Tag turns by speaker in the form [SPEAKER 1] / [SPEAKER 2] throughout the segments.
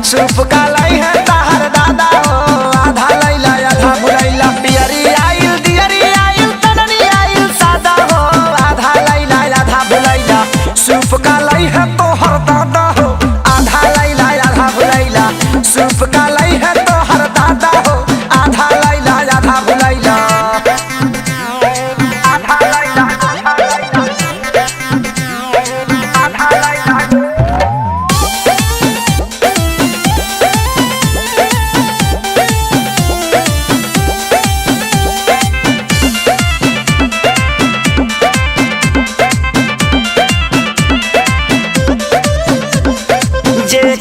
[SPEAKER 1] सूप कालाई है ताहर दादा हो, आधा लैला आधा भुलैला। पियरी आइल दियरी आइल तननी आइल सादा हो, आधा लैला आधा भुलैला। सूप कालाई है तोहर दादा हो, आधा लैला आधा भुलैला। सूप कालाई है तोहर दादा हो, आधा लैला आधा भुलैला।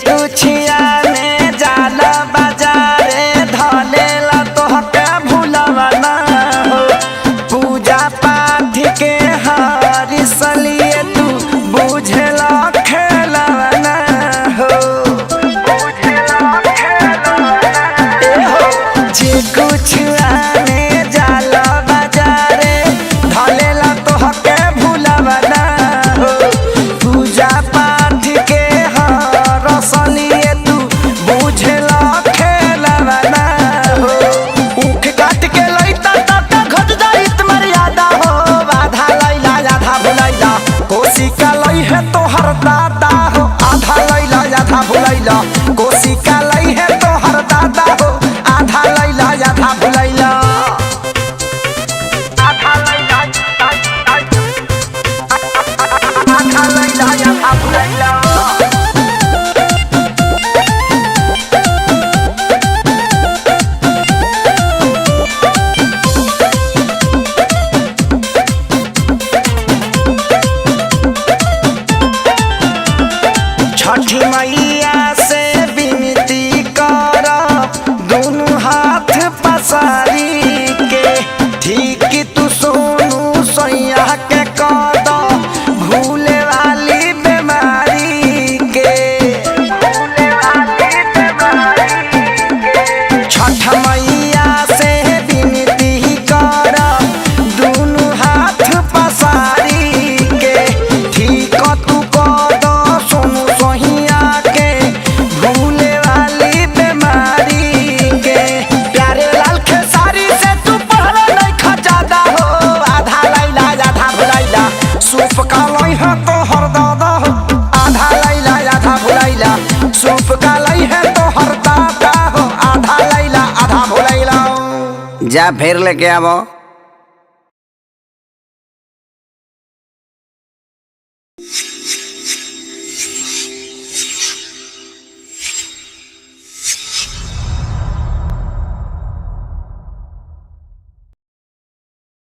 [SPEAKER 1] कुछिया में जाला बाजारे धलेला तोहके भूलवा ना हो। पूजा पाठ के हरिसलिए तू बुझेला खेलवा ना हो। जे कुछिया में जाला बाजारे धलेला तोहके भूलवा ना हो। पूजा पाठ के रसलिए तू बुझेला खेलवा ना हो। ऊख काट के लैता ताता घट जाइत मर्यादा हो, आधा लैला आधा भुलैला। कोसी का लई है तोहर दादा हो, आधा लैला आधा भुलैला। कोसी का लई है तोहर दादा हो, आधा लैला आधा भुलैला। आधा लैला आधा भुलैला। छठी मैया से विनती कर दोनों हाथ पसारी के। ठीक तू सोनू सैया के कद भूले वाली बीमारी के। छठ मैया से विनती कर दोनों हाथ पसारी के। ठीक तू कद सोनू सैया के भूले वाली बीमारी के। प्यारे लाल खेसारी से तू पढ़ल नहीं खजादा हो, आधा लैला आधा भुलैला। सूप का लई है तोहर दादा हो, आधा लैला आधा भुलैला। सूप का लई है तोहर दादा हो, आधा लैला आधा भुलैला।
[SPEAKER 2] जा फिर लेके आवो।